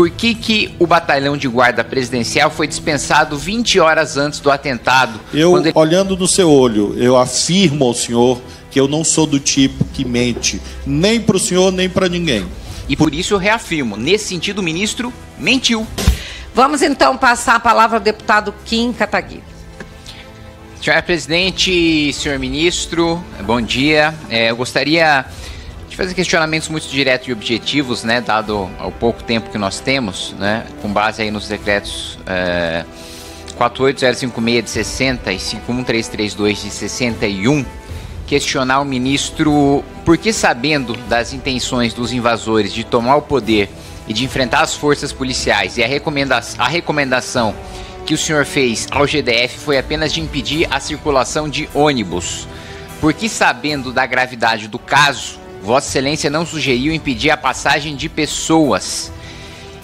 por que o batalhão de guarda presidencial foi dispensado 20 horas antes do atentado? Olhando no seu olho, eu afirmo ao senhor que eu não sou do tipo que mente, nem para o senhor, nem para ninguém. E por isso eu reafirmo, nesse sentido o ministro mentiu. Vamos então passar a palavra ao deputado Kim Kataguiri. Senhor presidente, senhor ministro, bom dia. Eu gostaria de fazer questionamentos muito diretos e objetivos, né, dado ao pouco tempo que nós temos, né, com base aí nos decretos 48056 de 60 e 51332 de 61, questionar o ministro por que, sabendo das intenções dos invasores de tomar o poder e de enfrentar as forças policiais, e a recomendação que o senhor fez ao GDF foi apenas de impedir a circulação de ônibus. Por que, sabendo da gravidade do caso, Vossa Excelência não sugeriu impedir a passagem de pessoas?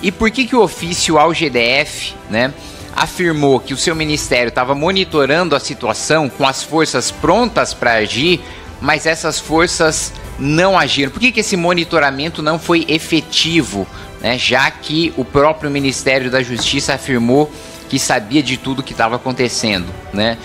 E por que o ofício ao GDF, né, afirmou que o seu ministério estava monitorando a situação com as forças prontas para agir, mas essas forças não agiram? Por que esse monitoramento não foi efetivo, né, já que o próprio Ministério da Justiça afirmou que sabia de tudo que estava acontecendo, né?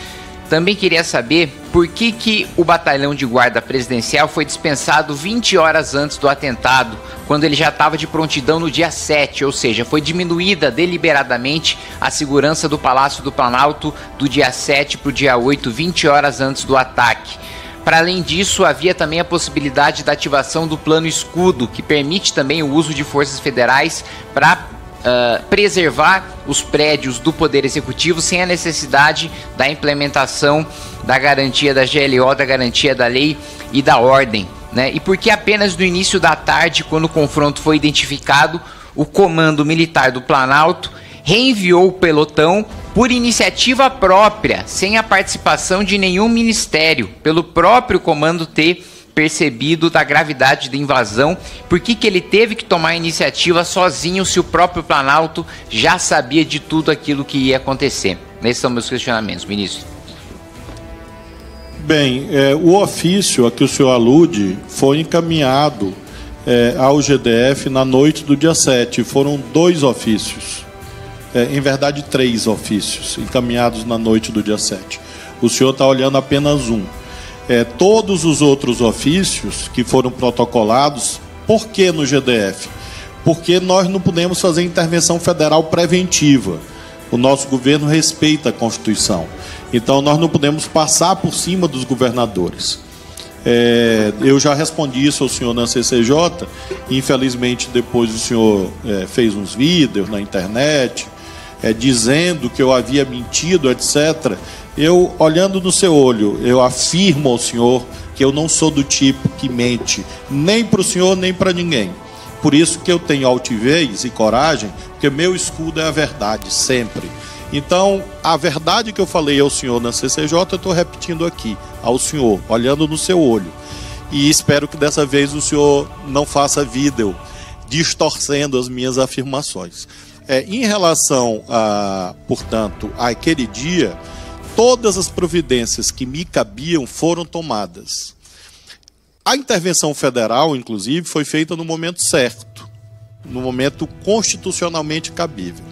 Também queria saber por que o batalhão de guarda presidencial foi dispensado 20 horas antes do atentado, quando ele já estava de prontidão no dia 7, ou seja, foi diminuída deliberadamente a segurança do Palácio do Planalto do dia 7 para o dia 8, 20 horas antes do ataque. Para além disso, havia também a possibilidade da ativação do Plano Escudo, que permite também o uso de forças federais para preservar os prédios do Poder Executivo sem a necessidade da implementação da garantia da GLO, da garantia da lei e da ordem, né? E porque apenas no início da tarde, quando o confronto foi identificado, o Comando Militar do Planalto reenviou o pelotão por iniciativa própria, sem a participação de nenhum ministério, pelo próprio comando ter percebido da gravidade da invasão? Por que ele teve que tomar a iniciativa sozinho, se o próprio Planalto já sabia de tudo aquilo que ia acontecer? Esses são meus questionamentos, ministro. Bem, o ofício a que o senhor alude foi encaminhado ao GDF na noite do dia 7. Foram 2 ofícios, em verdade 3 ofícios encaminhados na noite do dia 7. O senhor está olhando apenas um. Todos os outros ofícios que foram protocolados, por que no GDF? Porque nós não podemos fazer intervenção federal preventiva. O nosso governo respeita a Constituição. Então nós não podemos passar por cima dos governadores. Eu já respondi isso ao senhor na CCJ. Infelizmente depois o senhor fez uns vídeos na internet dizendo que eu havia mentido, etc. Eu, olhando no seu olho, eu afirmo ao senhor que eu não sou do tipo que mente, nem para o senhor, nem para ninguém. Por isso que eu tenho altivez e coragem, porque meu escudo é a verdade, sempre. Então, a verdade que eu falei ao senhor na CCJ, eu estou repetindo aqui, ao senhor, olhando no seu olho. E espero que dessa vez o senhor não faça vídeo distorcendo as minhas afirmações. Em relação, portanto, àquele dia, todas as providências que me cabiam foram tomadas. A intervenção federal, inclusive, foi feita no momento certo, no momento constitucionalmente cabível.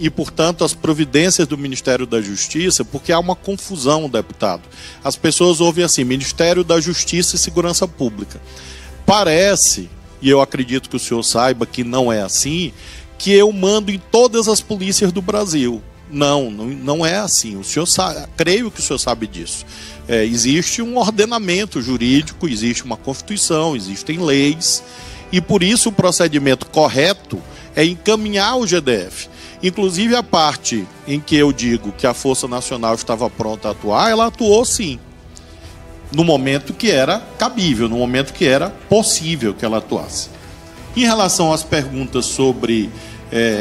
E, portanto, as providências do Ministério da Justiça, porque há uma confusão, deputado. As pessoas ouvem assim, Ministério da Justiça e Segurança Pública. Parece, e eu acredito que o senhor saiba que não é assim, que eu mando em todas as polícias do Brasil. Não é assim. O senhor sabe, creio que o senhor sabe disso. Existe um ordenamento jurídico, existe uma Constituição, existem leis, e por isso o procedimento correto é encaminhar o GDF. Inclusive a parte em que eu digo que a Força Nacional estava pronta a atuar, ela atuou sim, no momento que era cabível, no momento que era possível que ela atuasse. Em relação às perguntas sobre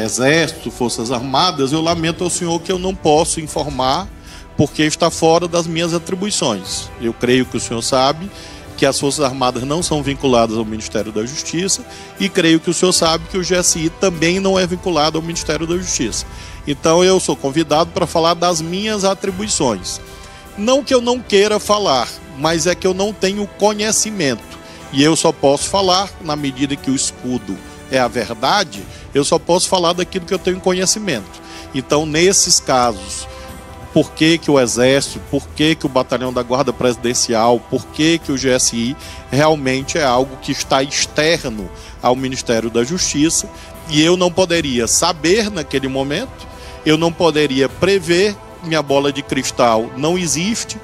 Exército, Forças Armadas, eu lamento ao senhor que eu não posso informar, porque está fora das minhas atribuições. Eu creio que o senhor sabe que as Forças Armadas não são vinculadas ao Ministério da Justiça, e creio que o senhor sabe que o GSI também não é vinculado ao Ministério da Justiça. Então eu sou convidado para falar das minhas atribuições. Não que eu não queira falar, mas é que eu não tenho conhecimento. E eu só posso falar na medida que o escudo é a verdade, eu só posso falar daquilo que eu tenho conhecimento. Então, nesses casos, por que o Exército, por que o Batalhão da Guarda Presidencial, por que o GSI, realmente é algo que está externo ao Ministério da Justiça, e eu não poderia saber naquele momento, eu não poderia prever, minha bola de cristal não existe,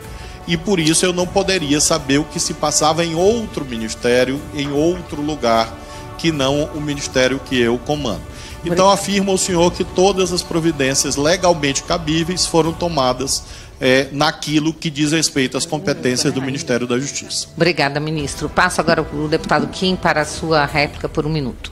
e por isso eu não poderia saber o que se passava em outro ministério, em outro lugar, que não o ministério que eu comando. Então afirma o senhor que todas as providências legalmente cabíveis foram tomadas naquilo que diz respeito às competências do Ministério da Justiça. Obrigada, ministro. Passo agora o deputado Kim para a sua réplica por 1 minuto.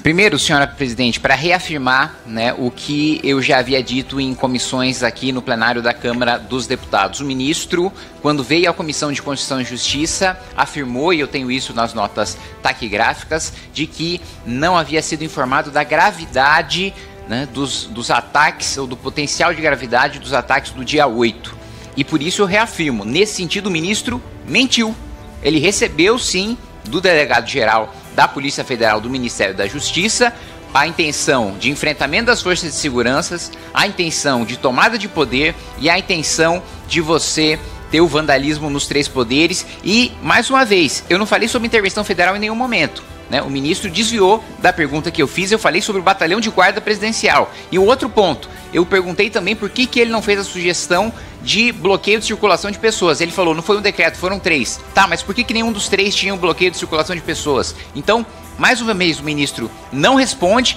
Primeiro, senhora presidente, para reafirmar, né, o que eu já havia dito em comissões aqui no plenário da Câmara dos Deputados. O ministro, quando veio à Comissão de Constituição e Justiça, afirmou, e eu tenho isso nas notas taquigráficas, de que não havia sido informado da gravidade, né, dos ataques, ou do potencial de gravidade dos ataques do dia 8. E por isso eu reafirmo, nesse sentido o ministro mentiu. Ele recebeu, sim, do delegado-geral da Polícia Federal do Ministério da Justiça a intenção de enfrentamento das forças de segurança, a intenção de tomada de poder e a intenção de você ter o vandalismo nos 3 poderes. E, mais uma vez, eu não falei sobre intervenção federal em nenhum momento, né? O ministro desviou da pergunta que eu fiz, eu falei sobre o Batalhão de Guarda Presidencial. E o outro ponto, eu perguntei também por que ele não fez a sugestão de bloqueio de circulação de pessoas. Ele falou, não foi um decreto, foram 3. Tá, mas por que nenhum dos 3 tinha um bloqueio de circulação de pessoas? Então, mais uma vez, o ministro não responde.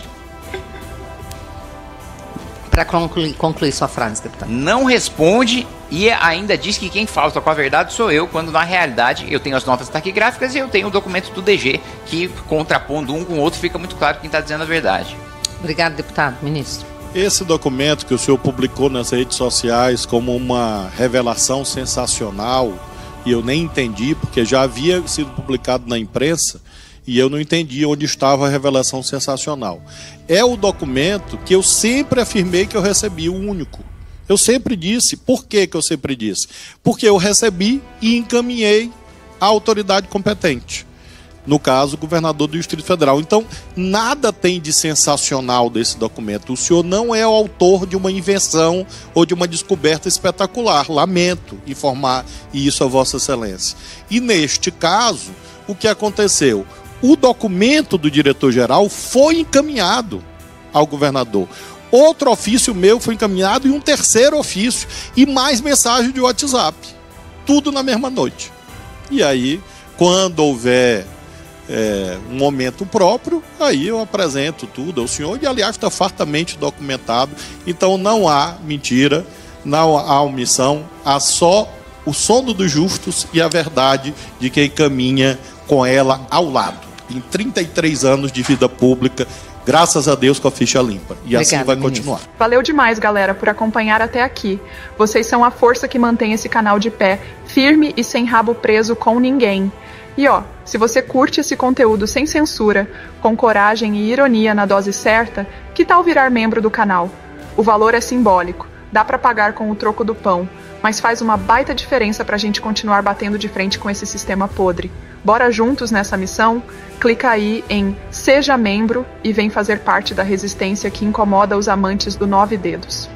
Para concluir sua frase, deputado. Não responde e ainda diz que quem falta com a verdade sou eu, quando na realidade eu tenho as notas taquigráficas e eu tenho o documento do DG, que contrapondo um com o outro fica muito claro quem está dizendo a verdade. Obrigado, deputado. Ministro. Esse documento que o senhor publicou nas redes sociais como uma revelação sensacional, e eu nem entendi, porque já havia sido publicado na imprensa, e eu não entendi onde estava a revelação sensacional. É o documento que eu sempre afirmei que eu recebi, o único. Eu sempre disse. Por que eu sempre disse? Porque eu recebi e encaminhei à autoridade competente. No caso, o governador do Distrito Federal. Então, nada tem de sensacional desse documento. O senhor não é o autor de uma invenção ou de uma descoberta espetacular. Lamento informar isso a Vossa Excelência. E neste caso, o que aconteceu? O documento do diretor-geral foi encaminhado ao governador. Outro ofício meu foi encaminhado e um terceiro ofício. E mais mensagem de WhatsApp. Tudo na mesma noite. E aí, quando houver um momento próprio, aí eu apresento tudo ao senhor. E, aliás, está fartamente documentado. Então, não há mentira, não há omissão. Há só o sono dos justos e a verdade de quem caminha com ela ao lado. Em 33 anos de vida pública, graças a Deus, com a ficha limpa. E assim vai continuar. Valeu demais, galera, por acompanhar até aqui. Vocês são a força que mantém esse canal de pé, firme e sem rabo preso com ninguém. E se você curte esse conteúdo sem censura, com coragem e ironia na dose certa, que tal virar membro do canal? O valor é simbólico, dá pra pagar com o troco do pão, mas faz uma baita diferença pra gente continuar batendo de frente com esse sistema podre. Bora juntos nessa missão? Clica aí em Seja Membro e vem fazer parte da resistência que incomoda os amantes do 9 dedos.